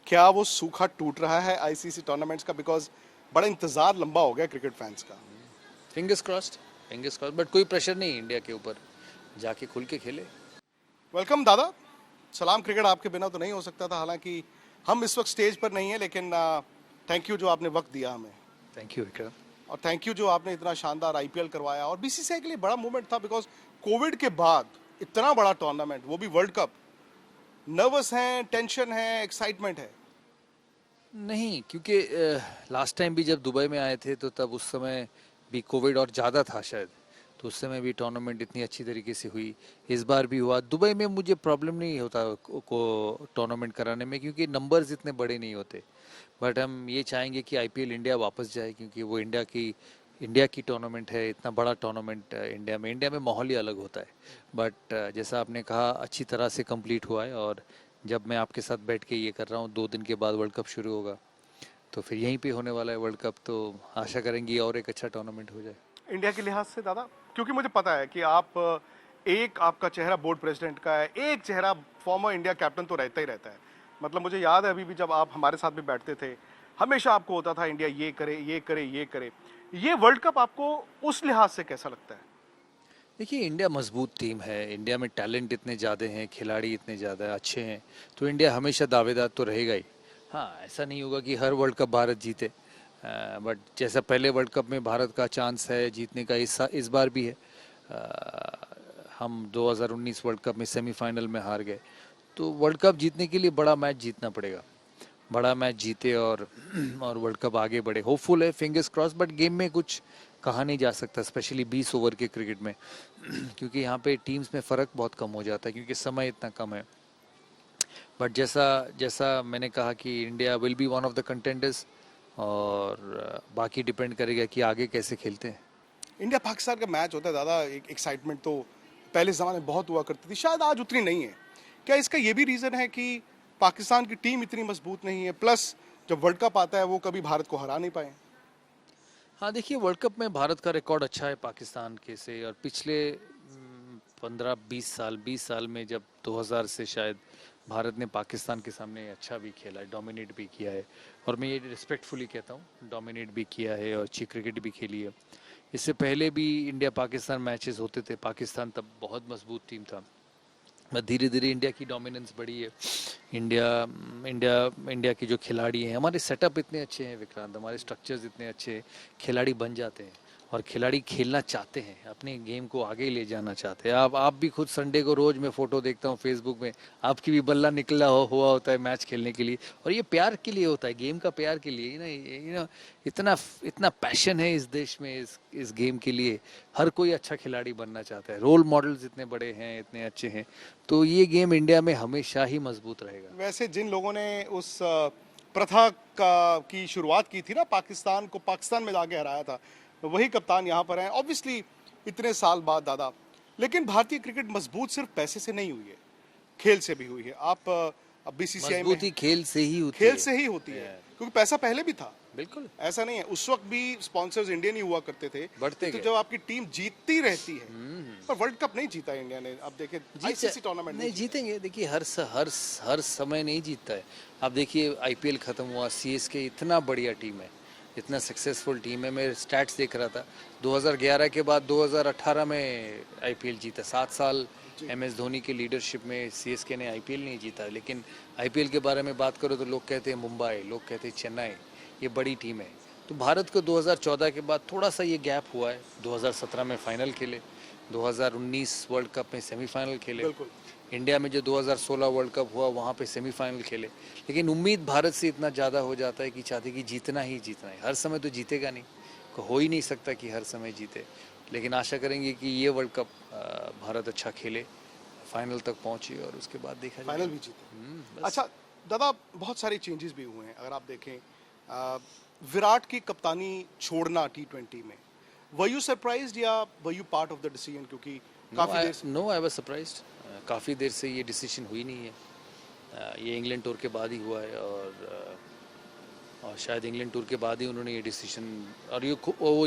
क्या वो सूखा टूट रहा है आईसीसी टूर्नामेंट्स का? बिकॉज बड़ा इंतजार लंबा हो गया क्रिकेट फैंस का। फिंगर्स क्रॉस्ड, बट कोई प्रेशर नहीं इंडिया के ऊपर, जाके खुल के खेले। वेलकम दादा। सलाम क्रिकेट आपके बिना तो नहीं हो सकता था, हालांकि हम इस वक्त स्टेज पर नहीं है, लेकिन थैंक यू जो आपने वक्त दिया हमें, थैंक यू विक्रम। और थैंक यू जो आपने इतना शानदार आईपीएल करवाया। और बीसीसीआई के लिए बड़ा मूवमेंट था, बिकॉज कोविड के बाद इतना बड़ा टूर्नामेंट, वो भी वर्ल्ड कप। नर्वस हैं, टेंशन है, एक्साइटमेंट है? नहीं, क्योंकि लास्ट टाइम भी जब दुबई में आए थे तो तब उस समय भी कोविड और ज़्यादा था शायद, तो उस समय भी टूर्नामेंट इतनी अच्छी तरीके से हुई। इस बार भी हुआ दुबई में, मुझे प्रॉब्लम नहीं होता को टूर्नामेंट कराने में, क्योंकि नंबर्स इतने बड़े नहीं होते। बट हम ये चाहेंगे कि आईपीएल इंडिया वापस जाए, क्योंकि वो इंडिया की टूर्नामेंट है। इतना बड़ा टूर्नामेंट इंडिया में माहौल ही अलग होता है। बट जैसा आपने कहा, अच्छी तरह से कंप्लीट हुआ है। और जब मैं आपके साथ बैठ के ये कर रहा हूँ, 2 दिन के बाद वर्ल्ड कप शुरू होगा, तो फिर यहीं पे होने वाला है वर्ल्ड कप, तो आशा करेंगे और एक अच्छा टूर्नामेंट हो जाए। इंडिया के लिहाज से दादा, क्योंकि मुझे पता है कि आप एक आपका चेहरा बोर्ड प्रेसिडेंट का है, एक चेहरा फॉर्मर इंडिया कैप्टन तो रहता ही रहता है। मतलब मुझे याद है अभी भी जब आप हमारे साथ भी बैठते थे, हमेशा आपको होता था इंडिया ये करे, ये करे, ये करे। ये वर्ल्ड कप आपको उस लिहाज से कैसा लगता है? देखिए, इंडिया मजबूत टीम है। इंडिया में टैलेंट इतने ज़्यादा हैं, खिलाड़ी इतने ज़्यादा अच्छे हैं, तो इंडिया हमेशा दावेदार तो रहेगा ही। हाँ, ऐसा नहीं होगा कि हर वर्ल्ड कप भारत जीते, बट जैसा पहले वर्ल्ड कप में भारत का चांस है जीतने का, इस बार भी है। हम 2019 वर्ल्ड कप में सेमीफाइनल में हार गए, तो वर्ल्ड कप जीतने के लिए बड़ा मैच जीतना पड़ेगा। बड़ा मैच जीते और और वर्ल्ड कप आगे बढ़े। होपफुल है, फिंगर्स क्रॉस, बट गेम में कुछ कहा नहीं जा सकता, स्पेशली 20 ओवर के क्रिकेट में क्योंकि यहाँ पे टीम्स में फ़र्क बहुत कम हो जाता है, क्योंकि समय इतना कम है। बट जैसा जैसा मैंने कहा कि India will be one of the contenders, और बाकी डिपेंड करेगा कि आगे कैसे खेलते हैं। इंडिया पाकिस्तान का मैच होता है दादा, एक एक्साइटमेंट तो पहले ज़माने में बहुत हुआ करती थी, शायद आज उतनी नहीं है। क्या इसका ये भी रीज़न है कि पाकिस्तान की टीम इतनी मजबूत नहीं है, प्लस जब वर्ल्ड कप आता है वो कभी भारत को हरा नहीं पाए? हाँ, देखिए, वर्ल्ड कप में भारत का रिकॉर्ड अच्छा है पाकिस्तान के से, और पिछले 15-20 साल, 20 साल में जब 2000 से शायद भारत ने पाकिस्तान के सामने अच्छा भी खेला है, डोमिनेट भी किया है। और मैं ये रिस्पेक्टफुली कहता हूँ, डोमिनेट भी किया है और अच्छी क्रिकेट भी खेली है। इससे पहले भी इंडिया पाकिस्तान मैचेस होते थे, पाकिस्तान तब बहुत मजबूत टीम था। धीरे धीरे इंडिया की डोमिनेंस बढ़ी है। इंडिया इंडिया इंडिया के जो खिलाड़ी हैं, हमारे सेटअप इतने अच्छे हैं विक्रांत, हमारे स्ट्रक्चर्स इतने अच्छे हैं, खिलाड़ी बन जाते हैं और खिलाड़ी खेलना चाहते हैं, अपने गेम को आगे ले जाना चाहते हैं। आप भी खुद संडे को रोज मैं फोटो देखता हूँ फेसबुक में, आपकी भी बल्ला निकला हुआ होता है मैच खेलने के लिए, और ये प्यार के लिए होता है, गेम का प्यार के लिए। इतना इतना पैशन है इस देश में, इस गेम के लिए। हर कोई अच्छा खिलाड़ी बनना चाहता है, रोल मॉडल्स इतने बड़े हैं, इतने अच्छे हैं, तो ये गेम इंडिया में हमेशा ही मजबूत रहेगा। वैसे जिन लोगों ने उस प्रथा का की शुरुआत की थी ना, पाकिस्तान को पाकिस्तान में जाके हराया था, वही कप्तान यहाँ पर हैं ऑब्वियसली इतने साल बाद दादा। लेकिन भारतीय क्रिकेट मजबूत सिर्फ पैसे से नहीं हुई है, खेल से भी हुई है। आप अब बीसीसीआई में मजबूती खेल से ही होती खेल है। से ही होती है, क्योंकि पैसा पहले भी था। बिल्कुल। ऐसा नहीं है, उस वक्त भी स्पॉन्सर्स इंडियन ही हुआ करते थे, बढ़ते तो गए। जब आपकी टीम जीतती रहती है। पर वर्ल्ड कप नहीं जीता इंडिया ने, अब देखें आईसीसी टूर्नामेंट नहीं नहीं जीता। जीतेंगे, देखिए, हर समय नहीं जीतता है। अब देखिए, आईपीएल खत्म हुआ, सीएसके इतना बढ़िया टीम है, इतना सक्सेसफुल टीम है। मैं स्टैट्स देख रहा था, 2011 के बाद 2018 में आईपीएल जीता। 7 साल एमएस धोनी की लीडरशिप में सीएसके ने आईपीएल नहीं जीता। लेकिन आईपीएल के बारे में बात करो तो लोग कहते हैं मुंबई, लोग कहते हैं चेन्नई, ये बड़ी टीम है। तो भारत को 2014 के बाद थोड़ा सा ये गैप हुआ है। 2017 में फाइनल खेले, 2019 वर्ल्ड कप में सेमीफाइनल खेले, बिल्कुल। इंडिया में जो 2016 वर्ल्ड कप हुआ वहाँ पे सेमीफाइनल खेले। लेकिन उम्मीद भारत से इतना ज़्यादा हो जाता है कि चाहते कि जीतना ही जीतना है। हर समय तो जीतेगा नहीं, हो ही नहीं सकता कि हर समय जीते। लेकिन आशा करेंगे कि ये वर्ल्ड कप भारत अच्छा खेले, फाइनल तक पहुँचे, और उसके बाद देखा जाए। फाइनल भी जीते। अच्छा दादा, बहुत सारे चेंजेस भी हुए हैं अगर आप देखें। विराट की कप्तानी छोड़ना टी20 में, वर यू सरप्राइज्ड या were you part of the decision? क्योंकि काफी देर से नो, आई वाज सरप्राइज्ड। काफ़ी देर से ये डिसीजन हुई नहीं है। ये इंग्लैंड टूर के बाद ही हुआ है, और शायद इंग्लैंड टूर के बाद ही उन्होंने ये डिसीजन, और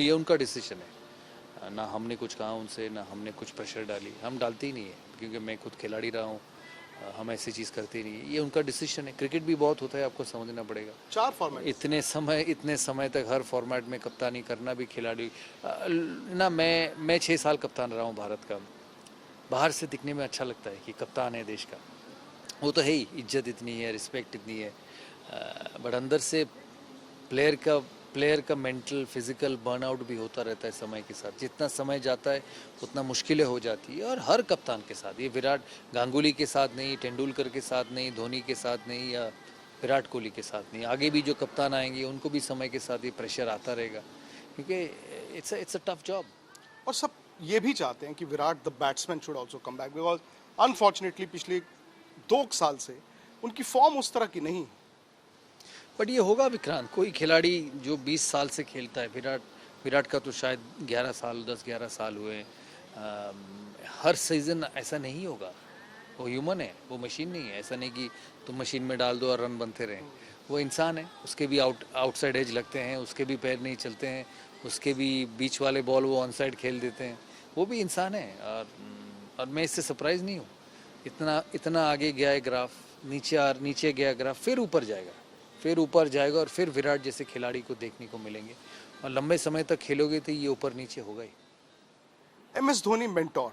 ये उनका डिसीजन है। ना हमने कुछ कहा उनसे, ना हमने कुछ प्रेशर डाली, हम डालते ही नहीं है, क्योंकि मैं खुद खिलाड़ी रहा हूँ हम ऐसी चीज़ करते नहीं, ये उनका डिसीजन है। क्रिकेट भी बहुत होता है, आपको समझना पड़ेगा। 4 फॉर्मेट। इतने समय तक हर फॉर्मेट में कप्तानी करना भी खिलाड़ी ना, मैं 6 साल कप्तान रहा हूँ भारत का। बाहर से दिखने में अच्छा लगता है कि कप्तान है देश का, वो तो है ही, इज्जत इतनी है, रिस्पेक्ट इतनी है, बट अंदर से प्लेयर का मेंटल फिजिकल बर्नआउट भी होता रहता है समय के साथ। जितना समय जाता है उतना मुश्किलें हो जाती है, और हर कप्तान के साथ, ये विराट गांगुली के साथ नहीं, तेंदुलकर के साथ नहीं, धोनी के साथ नहीं, या विराट कोहली के साथ नहीं, आगे भी जो कप्तान आएंगे उनको भी समय के साथ ये प्रेशर आता रहेगा, क्योंकि इट्स अ टफ जॉब। और सब ये भी चाहते हैं कि Virat the batsman should also come back, because unfortunately पिछले 2 साल से उनकी फॉर्म उस तरह की नहीं है। बट ये होगा विक्रांत, कोई खिलाड़ी जो 20 साल से खेलता है, विराट का तो शायद 11 साल 10-11 साल हुए हैं, हर सीज़न ऐसा नहीं होगा। वो ह्यूमन है, वो मशीन नहीं है। ऐसा नहीं कि तुम मशीन में डाल दो और रन बनते रहें। वो इंसान है, उसके भी आउटसाइड एज लगते हैं, उसके भी पैर नहीं चलते हैं, उसके भी बीच वाले बॉल वो ऑन साइड खेल देते हैं। वो भी इंसान है, और मैं इससे सरप्राइज़ नहीं हूँ। इतना आगे गया है ग्राफ, नीचे गया ग्राफ, फिर ऊपर जाएगा, और फिर विराट जैसे खिलाड़ी को देखने को मिलेंगे, और लंबे समय तक खेलोगे तो ये ऊपर नीचे होगा ही। MS धोनी मेंटोर,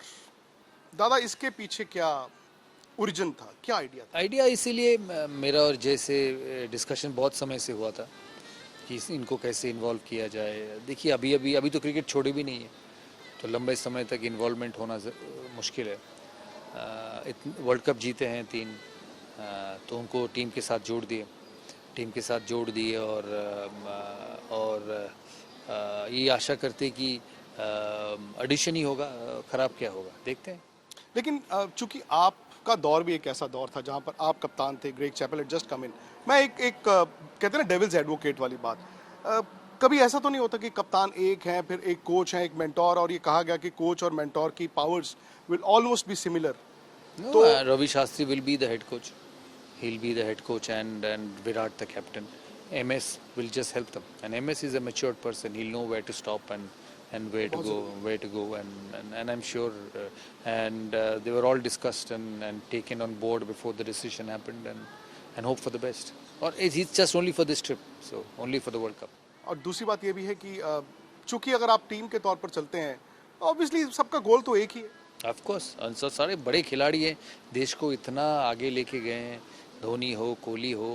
दादा इसके पीछे क्या ओरिजिन था, क्या आइडिया था? आइडिया इसीलिए मेरा और जय से डिस्कशन बहुत समय से हुआ था कि इनको कैसे इन्वॉल्व किया जाए। देखिए, अभी तो क्रिकेट छोड़े भी नहीं है, तो लंबे समय तक इन्वॉल्वमेंट होना मुश्किल है। वर्ल्ड कप जीते हैं 3, तो उनको टीम के साथ जोड़ दिए, और ये आशा करते कि एडिशन ही होगा, ख़राब क्या होगा, देखते हैं। लेकिन चूंकि आपका दौर भी एक ऐसा दौर था जहां पर आप कप्तान थे, Greg Chappell had just come in. मैं एक कहते हैं ना डेविल्स एडवोकेट वाली बात, अ, कभी ऐसा तो नहीं होता कि कप्तान एक है, फिर एक कोच है, एक मेंटोर, और ये कहा गया कि कोच और मेंटोर की powers will almost be similar? No, Ravi Shastri will be the head coach. He'll be the head coach, and Virat the captain. MS will just help them. And MS is a matured person. He'll know where to stop and where to go, and I'm sure. They were all discussed and taken on board before the decision happened, and hope for the best. Or it's just only for this trip, so only for the World Cup. और दूसरी बात ये भी है कि चूंकि अगर आप टीम के तौर पर चलते हैं, ऑब्वियसली सबका गोल तो एक ही है। ऑफ कोर्स, सारे बड़े खिलाड़ी हैं, देश को इतना आगे लेके गए हैं, धोनी हो, कोहली हो,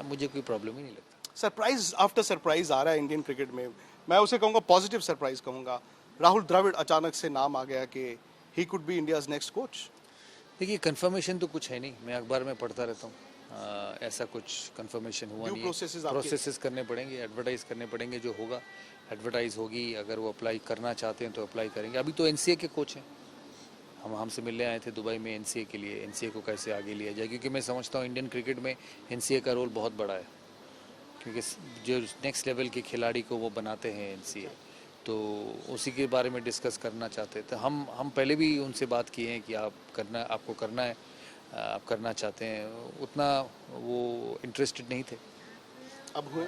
मुझे कोई प्रॉब्लम ही नहीं लगता। सरप्राइज आफ्टर सरप्राइज आ रहा है इंडियन क्रिकेट में, मैं उसे कहूँगा पॉजिटिव सरप्राइज कहूँगा। राहुल द्रविड़ अचानक से नाम आ गया कि he could be India's next coach. देखिए, कंफर्मेशन तो कुछ है नहीं, मैं अखबार में पढ़ता रहता हूँ, ऐसा कुछ कंफर्मेशन हुआ नहीं है। प्रोसेसेस करने पड़ेंगे, एडवर्टाइज करने पड़ेंगे, जो होगा एडवर्टाइज होगी। अगर वो अप्लाई करना चाहते हैं तो अप्लाई करेंगे। अभी तो NCA के कोच हैं, हमसे मिलने आए थे दुबई में NCA के लिए। NCA को कैसे आगे लिया जाए, क्योंकि मैं समझता हूँ इंडियन क्रिकेट में NCA का रोल बहुत बड़ा है, क्योंकि जो नेक्स्ट लेवल के खिलाड़ी को वो बनाते हैं NCA, तो उसी के बारे में डिस्कस करना चाहते थे। हम पहले भी उनसे बात किए हैं कि आपको करना है, आप करना चाहते हैं। उतना वो इंटरेस्टेड नहीं थे। अब हुए?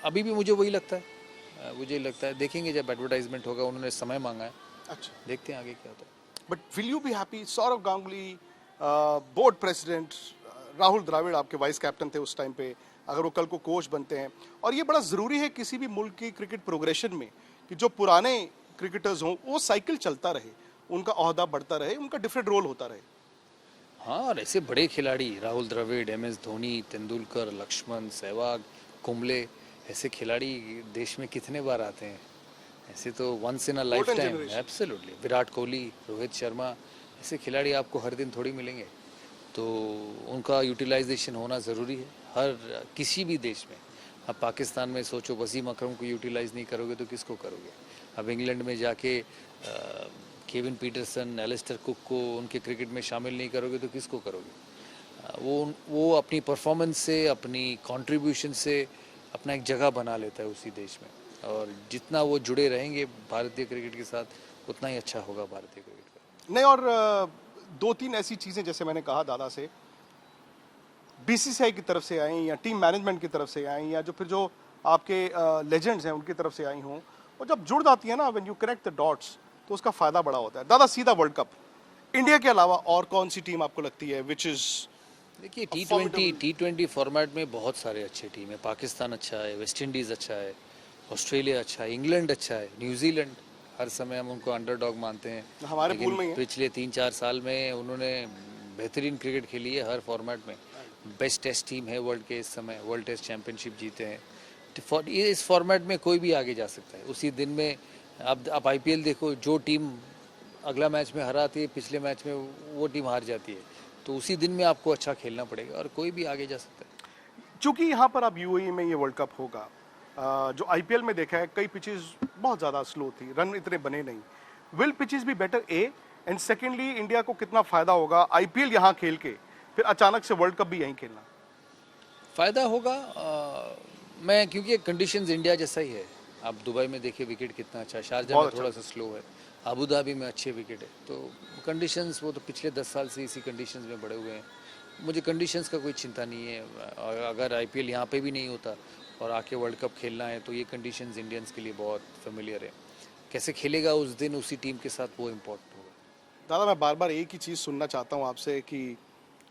अभी भी मुझे वही लगता है, देखेंगे जब एडवर्टाइजमेंट होगा। उन्होंने समय मांगा है, अच्छा, देखते हैं आगे क्या होता है। But will you be happy? Sourav Ganguly board president, Rahul Dravid आपके वाइस कैप्टन थे उस टाइम पे, अगर वो कल को कोच बनते हैं, और ये बड़ा ज़रूरी है किसी भी मुल्क की क्रिकेट प्रोग्रेशन में कि जो पुराने क्रिकेटर्स हों वो साइकिल चलता रहे, उनका ओहदा बढ़ता रहे, उनका डिफरेंट रोल होता रहे। हाँ, और ऐसे बड़े खिलाड़ी, राहुल द्रविड़, MS धोनी, तेंदुलकर, लक्ष्मण, सहवाग, कुंबले, ऐसे खिलाड़ी देश में कितने बार आते हैं? ऐसे तो once in a lifetime. Absolutely. Virat Kohli, Rohit Sharma, ऐसे खिलाड़ी आपको हर दिन थोड़ी मिलेंगे, तो उनका यूटिलाइजेशन होना ज़रूरी है हर किसी भी देश में। अब पाकिस्तान में सोचो, वसीम अकरम को यूटिलाइज नहीं करोगे तो किसको करोगे? अब इंग्लैंड में जाके केविन पीटरसन, एलिस्टर कुक को उनके क्रिकेट में शामिल नहीं करोगे तो किसको करोगे? वो अपनी परफॉर्मेंस से, अपनी कंट्रीब्यूशन से अपना एक जगह बना लेता है उसी देश में, और जितना वो जुड़े रहेंगे भारतीय क्रिकेट के साथ, उतना ही अच्छा होगा भारतीय क्रिकेट का। नहीं, और 2-3 ऐसी चीज़ें जैसे मैंने कहा दादा से, BCCI की तरफ से आई या टीम मैनेजमेंट की तरफ से आई, या जो आपके लेजेंड्स हैं उनकी तरफ से आई हों, और जब जुड़ जाती है ना, when you connect the dots, तो उसका फ़ायदा बड़ा होता है। दादा सीधा वर्ल्ड कप, इंडिया के अलावा और कौन सी टीम आपको लगती है विच इज देखिए formidable. टी20 फॉर्मेट में बहुत सारे अच्छे टीम है। पाकिस्तान अच्छा है, वेस्ट इंडीज़ अच्छा है, ऑस्ट्रेलिया अच्छा है, इंग्लैंड अच्छा है, न्यूजीलैंड हर समय हम उनको अंडरडॉग मानते हैं, हमारे लेकिन पूल में ही है। पिछले 3-4 साल में उन्होंने बेहतरीन क्रिकेट खेली है हर फॉर्मेट में। बेस्ट टेस्ट टीम है वर्ल्ड के इस समय, वर्ल्ड टेस्ट चैंपियनशिप जीते हैं। इस फॉर्मेट में कोई भी आगे जा सकता है। उसी दिन में अब आप आईपीएल देखो, जो टीम अगला मैच में हराती है पिछले मैच में वो टीम हार जाती है, तो उसी दिन में आपको अच्छा खेलना पड़ेगा और कोई भी आगे जा सकता है। चूंकि यहाँ पर अब यूएई में ये वर्ल्ड कप होगा, जो आईपीएल में देखा है कई पिचेस बहुत ज़्यादा स्लो थी, रन इतने बने नहीं। Will pitches be better A, and secondly India को कितना फायदा होगा आईपीएल यहाँ खेल के फिर अचानक से वर्ल्ड कप भी यहीं खेलना? फ़ायदा होगा मैं, क्योंकि कंडीशंस इंडिया जैसा ही है। आप दुबई में देखिए विकेट कितना अच्छा है, शारजा में बहुत थोड़ा सा स्लो है, अबू धाबी में अच्छे विकेट है। तो कंडीशंस वो तो पिछले 10 साल से इसी कंडीशंस में बड़े हुए हैं। मुझे कंडीशंस का कोई चिंता नहीं है। अगर आईपीएल यहाँ पे भी नहीं होता और आके वर्ल्ड कप खेलना है तो ये कंडीशंस इंडियंस के लिए बहुत फेमिलियर है। कैसे खेलेगा उस दिन उसी टीम के साथ वो इम्पोर्टेंट होगा। दादा मैं बार बार एक ही चीज़ सुनना चाहता हूँ आपसे कि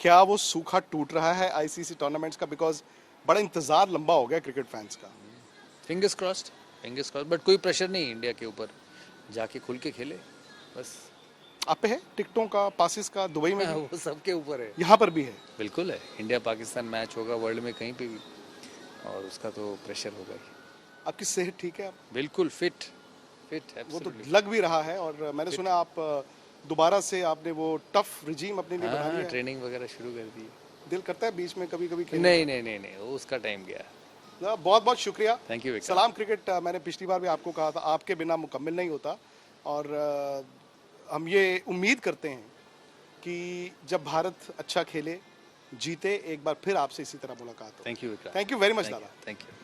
क्या वो सूखा टूट रहा है आईसीसी टूर्नामेंट्स का? बिकॉज बड़ा इंतजार लंबा हो गया क्रिकेट फैंस का। फिंगर्स क्रॉस्ड, बट कोई प्रेशर नहीं इंडिया के ऊपर, जाके खुल के खेले बस। आप पे है टिकटों का, पासिस का, दुबई में भी? वो सबके ऊपर है। यहाँ पर भी है? बिल्कुल है। इंडिया पाकिस्तान मैच होगा वर्ल्ड में कहीं पे भी, और उसका तो प्रेशर होगा ही। आपकी सेहत ठीक है? आप बिल्कुल फिट वो तो absolutely। लग भी रहा है, और मैंने सुना आप दोबारा से आपने वो टफ रिजीम अपने लिए बना हाँ, लिया है। ट्रेनिंग वगैरह शुरू कर दी है। दिल करता है बीच में कभी कभी खेलने नहीं, वो उसका टाइम गया। का? बहुत बहुत शुक्रिया। Thank you. सलाम क्रिकेट, मैंने पिछली बार भी आपको कहा था आपके बिना मुकम्मल नहीं होता, और हम ये उम्मीद करते हैं कि जब भारत अच्छा खेले, जीते, एक बार फिर आपसे इसी तरह मुलाकात हो। Thank you. Thank you very much दादा। Thank you.